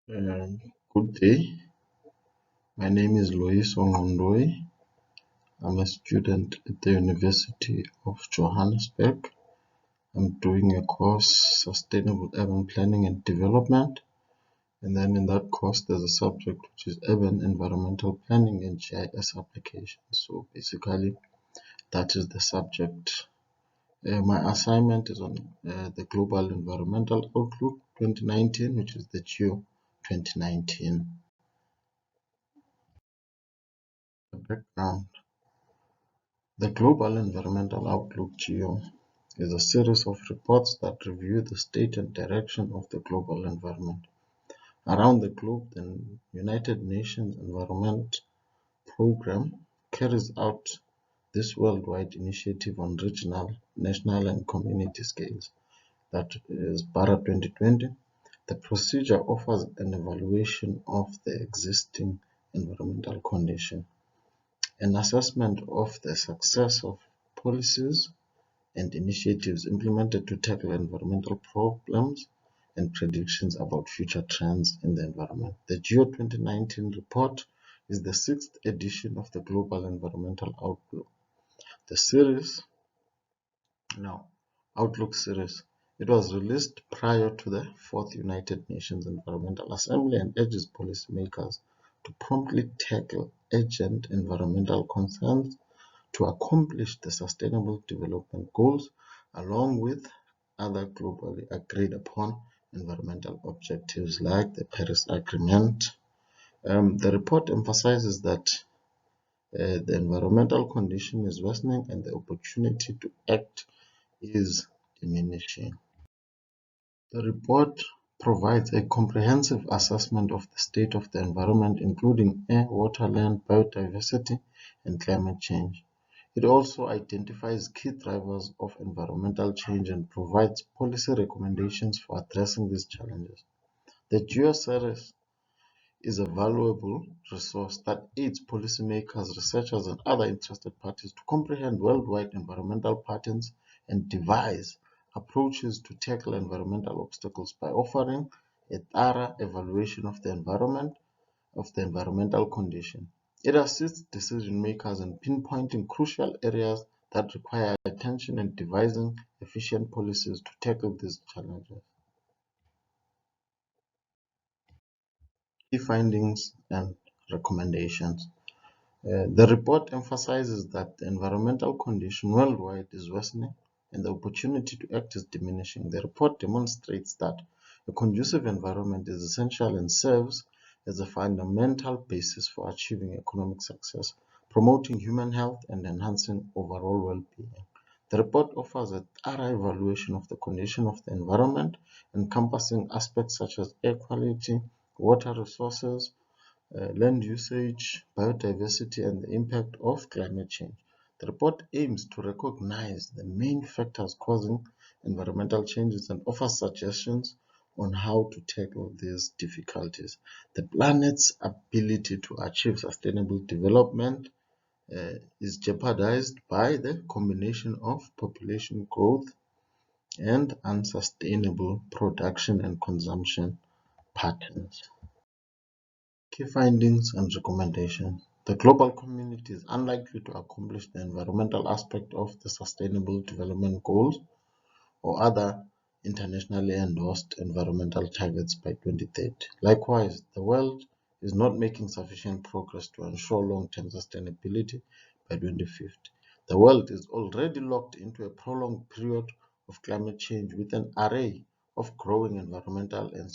Um, Good day. My name is Lois Ongondoi. I'm a student at the University of Johannesburg. I'm doing a course, Sustainable Urban Planning and Development. And then in that course, there's a subject which is Urban Environmental Planning and GIS applications. So basically, that is the subject. My assignment is on the Global Environmental Outlook 2019, which is the GEO 2019. The background. The Global Environmental Outlook (GEO) is a series of reports that review the state and direction of the global environment. Around the globe, the United Nations Environment Programme carries out this worldwide initiative on regional, national, and community scales. That is Para 2020. The procedure offers an evaluation of the existing environmental condition, an assessment of the success of policies and initiatives implemented to tackle environmental problems, and predictions about future trends in the environment. The GEO 2019 report is the sixth edition of the Global Environmental Outlook. The series, now, Outlook series, it was released prior to the Fourth United Nations Environmental Assembly and urges policymakers to promptly tackle urgent environmental concerns to accomplish the Sustainable Development Goals along with other globally agreed upon environmental objectives like the Paris Agreement. The report emphasizes that the environmental condition is worsening and the opportunity to act is diminishing. The report provides a comprehensive assessment of the state of the environment, including air, water, land, biodiversity, and climate change. It also identifies key drivers of environmental change and provides policy recommendations for addressing these challenges. The GEO series is a valuable resource that aids policymakers, researchers, and other interested parties to comprehend worldwide environmental patterns and devise approaches to tackle environmental obstacles by offering a thorough evaluation of the environmental condition. It assists decision makers in pinpointing crucial areas that require attention and devising efficient policies to tackle these challenges. Key findings and recommendations. The report emphasizes that the environmental condition worldwide is worsening and the opportunity to act is diminishing. The report demonstrates that a conducive environment is essential and serves as a fundamental basis for achieving economic success, promoting human health, and enhancing overall well-being. The report offers a thorough evaluation of the condition of the environment, encompassing aspects such as air quality, water resources, land usage, biodiversity, and the impact of climate change. The report aims to recognize the main factors causing environmental changes and offers suggestions on how to tackle these difficulties. The planet's ability to achieve sustainable development is jeopardized by the combination of population growth and unsustainable production and consumption patterns. Key findings and recommendations. The global community is unlikely to accomplish the environmental aspect of the Sustainable Development Goals or other internationally endorsed environmental targets by 2030. Likewise, the world is not making sufficient progress to ensure long-term sustainability by 2050. The world is already locked into a prolonged period of climate change with an array of growing environmental and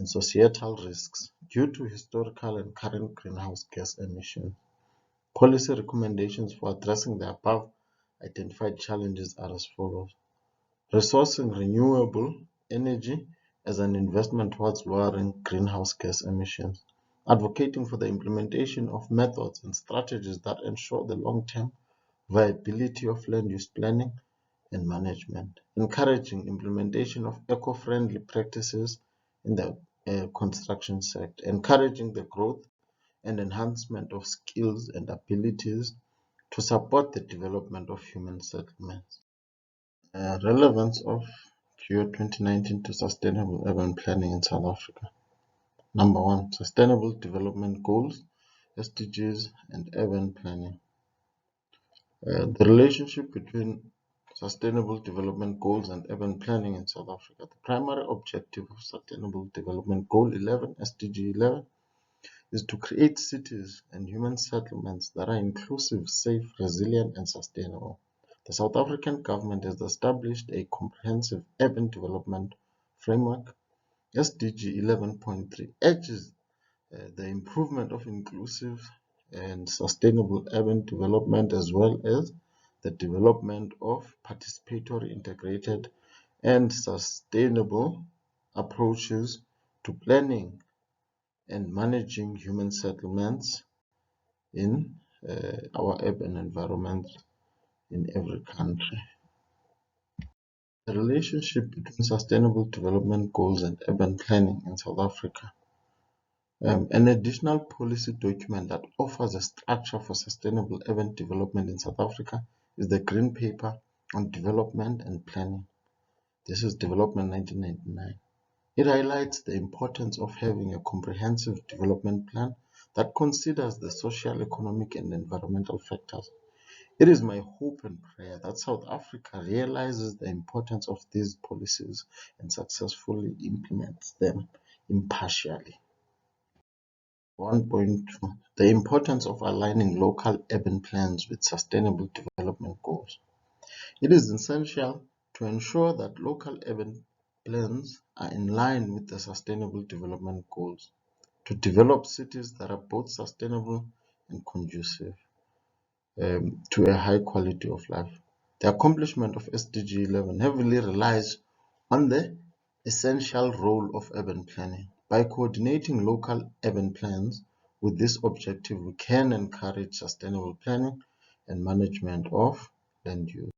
societal risks due to historical and current greenhouse gas emissions. Policy recommendations for addressing the above identified challenges are as follows: resourcing renewable energy as an investment towards lowering greenhouse gas emissions, advocating for the implementation of methods and strategies that ensure the long-term viability of land use planning and management, encouraging implementation of eco-friendly practices in the construction sector, encouraging the growth and enhancement of skills and abilities to support the development of human settlements. Relevance of GEO 2019 to sustainable urban planning in South Africa. Number one, Sustainable Development Goals, SDGs, and urban planning. The relationship between Sustainable Development Goals and urban planning in South Africa. The primary objective of Sustainable Development Goal 11, SDG 11, is to create cities and human settlements that are inclusive, safe, resilient, and sustainable. The South African government has established a comprehensive urban development framework. SDG 11.3 urges the improvement of inclusive and sustainable urban development as well as the development of participatory, integrated, and sustainable approaches to planning and managing human settlements in our urban environment in every country. The relationship between sustainable development goals and urban planning in South Africa. An additional policy document that offers a structure for sustainable urban development in South Africa is the Green Paper on Development and Planning. This is Development 1999. It highlights the importance of having a comprehensive development plan that considers the social, economic, and environmental factors. It is my hope and prayer that South Africa realizes the importance of these policies and successfully implements them impartially. 1.2 The importance of aligning local urban plans with sustainable development goals. It is essential to ensure that local urban plans are in line with the sustainable development goals to develop cities that are both sustainable and conducive to a high quality of life. The accomplishment of SDG 11 heavily relies on the essential role of urban planning. By coordinating local urban plans with this objective, we can encourage sustainable planning and management of land use.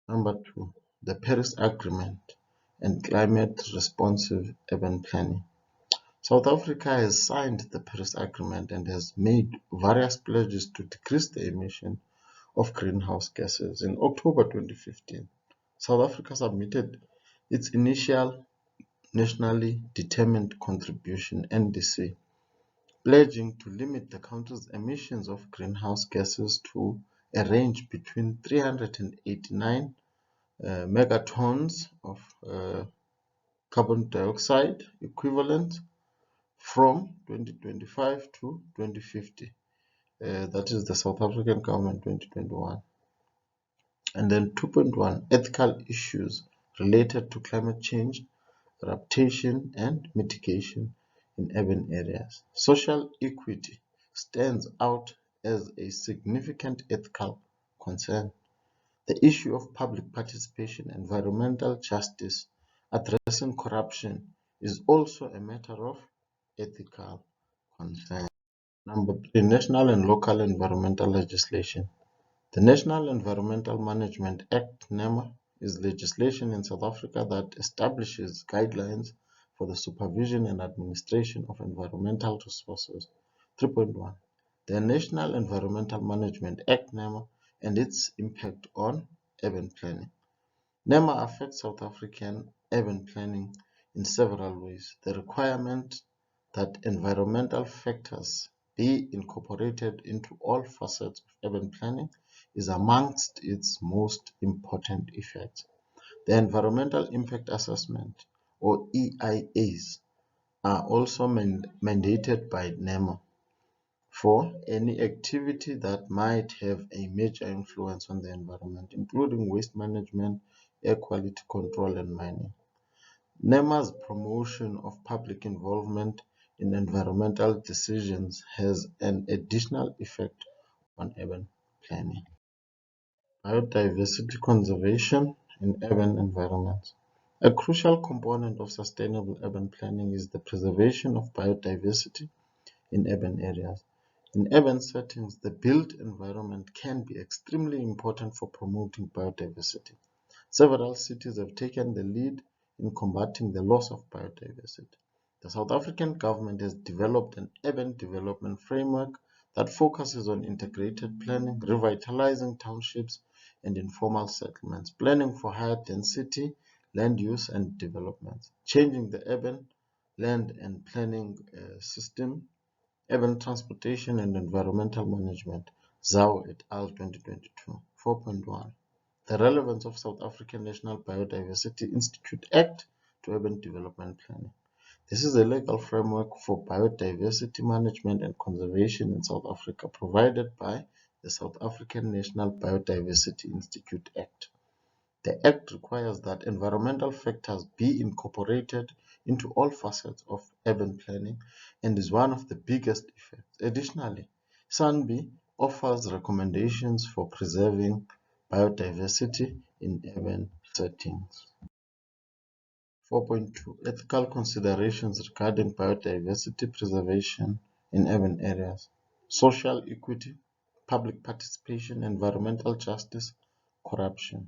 Number two, the Paris Agreement and climate responsive urban planning. South Africa has signed the Paris Agreement and has made various pledges to decrease the emission of greenhouse gases. In October 2015, South Africa submitted its initial nationally determined contribution (NDC), pledging to limit the country's emissions of greenhouse gases to a range between 389 megatons of carbon dioxide equivalent from 2025 to 2050. That is the South African government 2021. And then 2.1 Ethical issues related to climate change, adaptation, and mitigation in urban areas. Social equity stands out as a significant ethical concern. The issue of public participation, environmental justice, addressing corruption is also a matter of ethical concern. Number three, national and local environmental legislation. The National Environmental Management Act (NEMA) is legislation in South Africa that establishes guidelines for the supervision and administration of environmental resources. 3.1 The National Environmental Management Act (NEMA) and its impact on urban planning. NEMA affects South African urban planning in several ways. The requirement that environmental factors be incorporated into all facets of urban planning is amongst its most important effects. The Environmental Impact Assessment, or EIAs, are also mandated by NEMA for any activity that might have a major influence on the environment, including waste management, air quality control, and mining. NEMA's promotion of public involvement in environmental decisions has an additional effect on urban planning. Biodiversity conservation in urban environments. A crucial component of sustainable urban planning is the preservation of biodiversity in urban areas. In urban settings, the built environment can be extremely important for promoting biodiversity. Several cities have taken the lead in combating the loss of biodiversity. The South African government has developed an urban development framework that focuses on integrated planning, revitalizing townships and informal settlements, planning for higher density land use and development, changing the urban land and planning system, urban transportation and environmental management, Zhao et al. 2022. 4.1. The relevance of South African National Biodiversity Institute Act to urban development planning. This is a legal framework for biodiversity management and conservation in South Africa provided by the South African National Biodiversity Institute Act. The Act requires that environmental factors be incorporated into all facets of urban planning and is one of the biggest effects. Additionally, SANBI offers recommendations for preserving biodiversity in urban settings. 4.2 Ethical considerations regarding biodiversity preservation in urban areas. Social equity, public participation, environmental justice, corruption.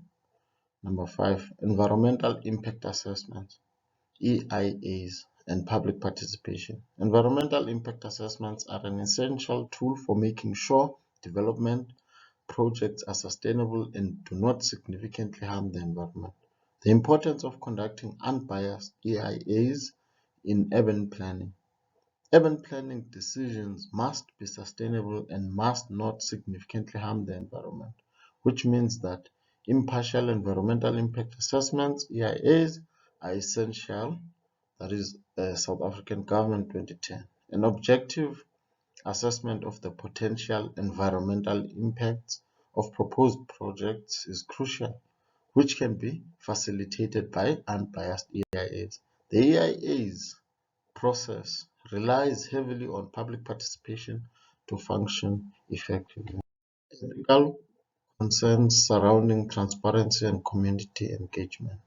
Number 5. Environmental impact assessments, EIAs, and public participation. Environmental impact assessments are an essential tool for making sure development projects are sustainable and do not significantly harm the environment. The importance of conducting unbiased EIAs in urban planning. Urban planning decisions must be sustainable and must not significantly harm the environment, which means that impartial environmental impact assessments (EIAs) are essential. That is South African Government 2010. An objective assessment of the potential environmental impacts of proposed projects is crucial, which can be facilitated by unbiased EIAs. The EIAs process relies heavily on public participation to function effectively. Ethical concerns surrounding transparency and community engagement.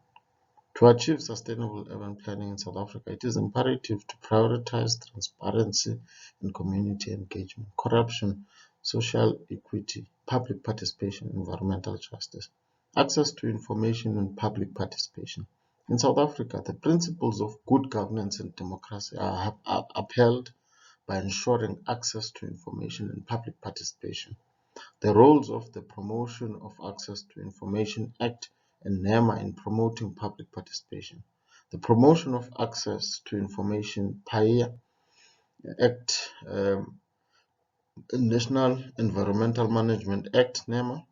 To achieve sustainable urban planning in South Africa, it is imperative to prioritize transparency and community engagement, corruption, social equity, public participation, environmental justice, access to information and public participation. In South Africa, the principles of good governance and democracy are upheld by ensuring access to information and public participation. The roles of the Promotion of Access to Information Act and NEMA in promoting public participation. The Promotion of Access to Information (PAIA) Act, National Environmental Management Act (NEMA)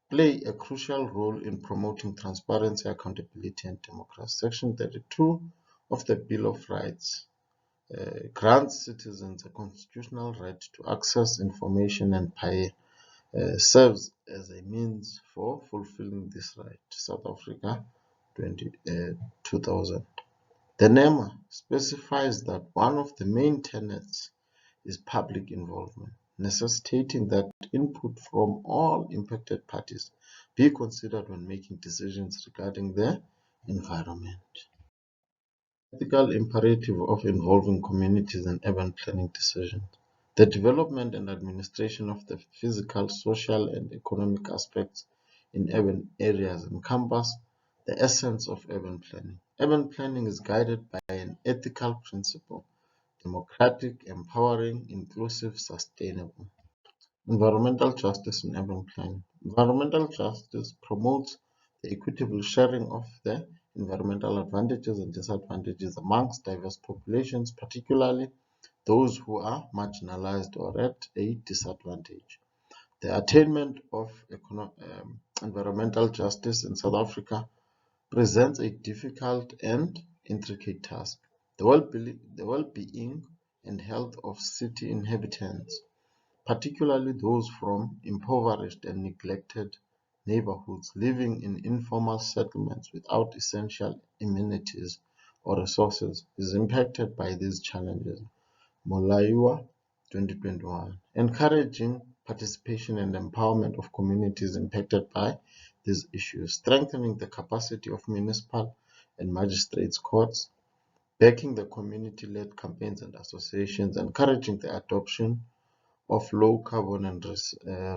play a crucial role in promoting transparency, accountability, and democracy. Section 32 of the Bill of Rights grants citizens a constitutional right to access information, and PAIA serves as a means for fulfilling this right. South Africa 2000. The NEMA specifies that one of the main tenets is public involvement, necessitating that input from all impacted parties be considered when making decisions regarding the environment. Ethical imperative of involving communities in urban planning decisions. The development and administration of the physical, social, and economic aspects in urban areas encompass the essence of urban planning. Urban planning is guided by an ethical principle: democratic, empowering, inclusive, sustainable. Environmental justice in urban planning. Environmental justice promotes the equitable sharing of the environmental advantages and disadvantages amongst diverse populations, particularly those who are marginalized or at a disadvantage. The attainment of environmental justice in South Africa presents a difficult and intricate task. The well-being and health of city inhabitants, particularly those from impoverished and neglected neighborhoods living in informal settlements without essential amenities or resources, is impacted by these challenges. Molaiwa 2021, encouraging participation and empowerment of communities impacted by these issues, strengthening the capacity of municipal and magistrates courts, backing the community-led campaigns and associations, encouraging the adoption of low carbon and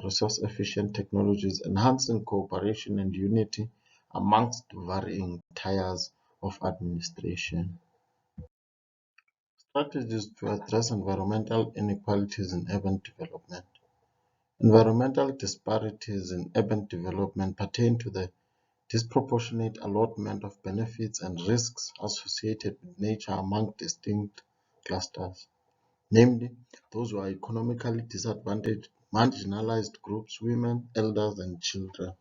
resource efficient technologies, enhancing cooperation and unity amongst varying tiers of administration. Strategies to address environmental inequalities in urban development. Environmental disparities in urban development pertain to the disproportionate allotment of benefits and risks associated with nature among distinct clusters, namely those who are economically disadvantaged, marginalized groups, women, elders, and children.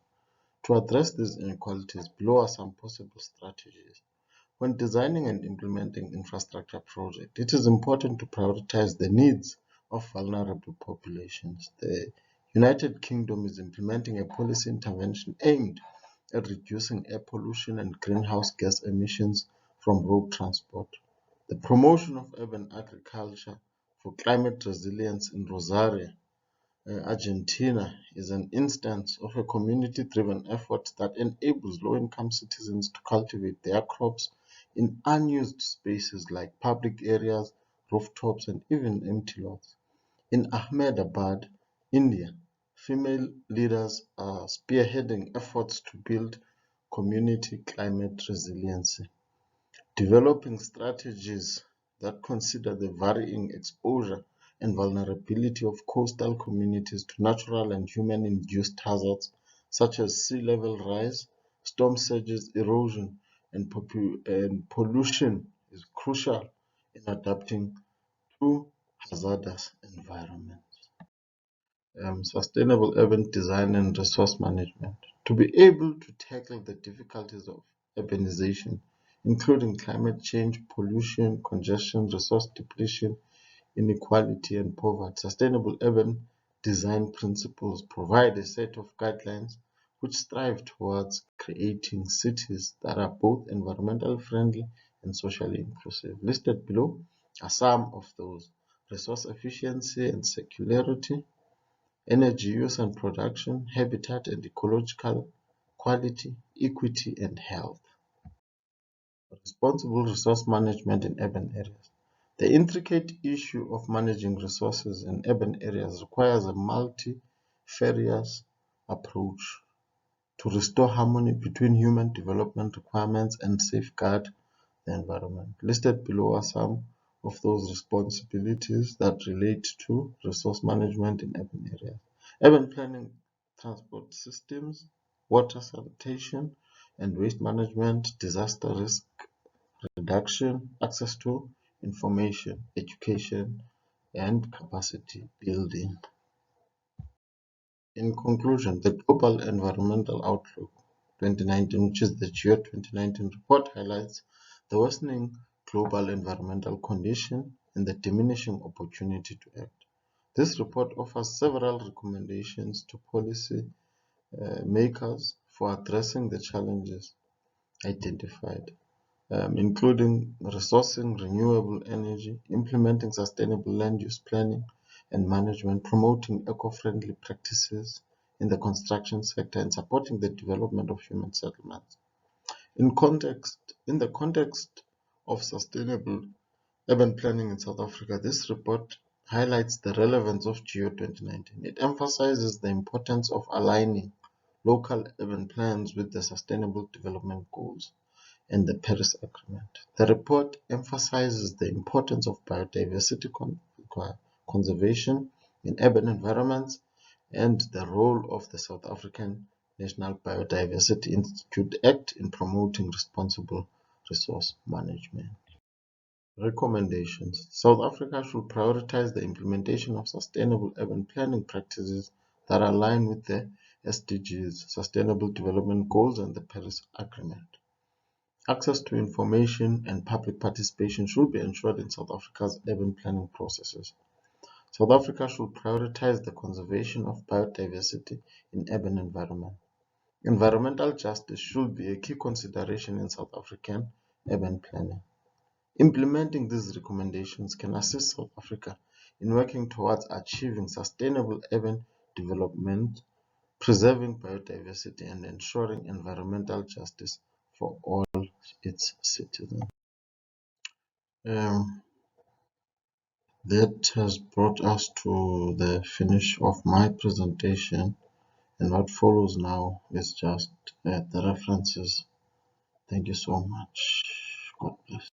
To address these inequalities, below are some possible strategies. When designing and implementing infrastructure projects, it is important to prioritize the needs of vulnerable populations. The United Kingdom is implementing a policy intervention aimed at reducing air pollution and greenhouse gas emissions from road transport. The promotion of urban agriculture for climate resilience in Rosario, Argentina, is an instance of a community-driven effort that enables low-income citizens to cultivate their crops in unused spaces like public areas, rooftops, and even empty lots. In Ahmedabad, India, female leaders are spearheading efforts to build community climate resiliency, developing strategies that consider the varying exposure and vulnerability of coastal communities to natural and human-induced hazards such as sea level rise, storm surges, erosion, and pollution is crucial in adapting to hazardous environments. Sustainable urban design and resource management. To be able to tackle the difficulties of urbanization, including climate change, pollution, congestion, resource depletion, inequality, and poverty, sustainable urban design principles provide a set of guidelines which strive towards creating cities that are both environmentally friendly and socially inclusive. Listed below are some of those: resource efficiency and circularity, energy use and production, habitat and ecological quality, equity, and health. Responsible resource management in urban areas. The intricate issue of managing resources in urban areas requires a multifarious approach to restore harmony between human development requirements and safeguard the environment. Listed below are some of those responsibilities that relate to resource management in urban areas: urban planning, transport systems, water sanitation and waste management, disaster risk reduction, access to information, education, and capacity building. In conclusion, the Global Environmental Outlook 2019, which is the GEO 2019 report, highlights the worsening global environmental condition and the diminishing opportunity to act. This report offers several recommendations to policy makers for addressing the challenges identified, including resourcing renewable energy, implementing sustainable land use planning and management, promoting eco-friendly practices in the construction sector, and supporting the development of human settlements. In the context of sustainable urban planning in South Africa, this report highlights the relevance of GEO 2019. It emphasizes the importance of aligning local urban plans with the Sustainable Development Goals and the Paris Agreement. The report emphasizes the importance of biodiversity conservation in urban environments and the role of the South African National Biodiversity Institute Act in promoting responsible resource management. Recommendations: South Africa should prioritize the implementation of sustainable urban planning practices that align with the SDGs, Sustainable Development Goals, and the Paris Agreement. Access to information and public participation should be ensured in South Africa's urban planning processes. South Africa should prioritize the conservation of biodiversity in urban environments. Environmental justice should be a key consideration in South African urban planning. Implementing these recommendations can assist South Africa in working towards achieving sustainable urban development, preserving biodiversity, and ensuring environmental justice for all its citizens. Um, that has brought us to the finish of my presentation, and what follows now is just the references. Thank you so much. God bless.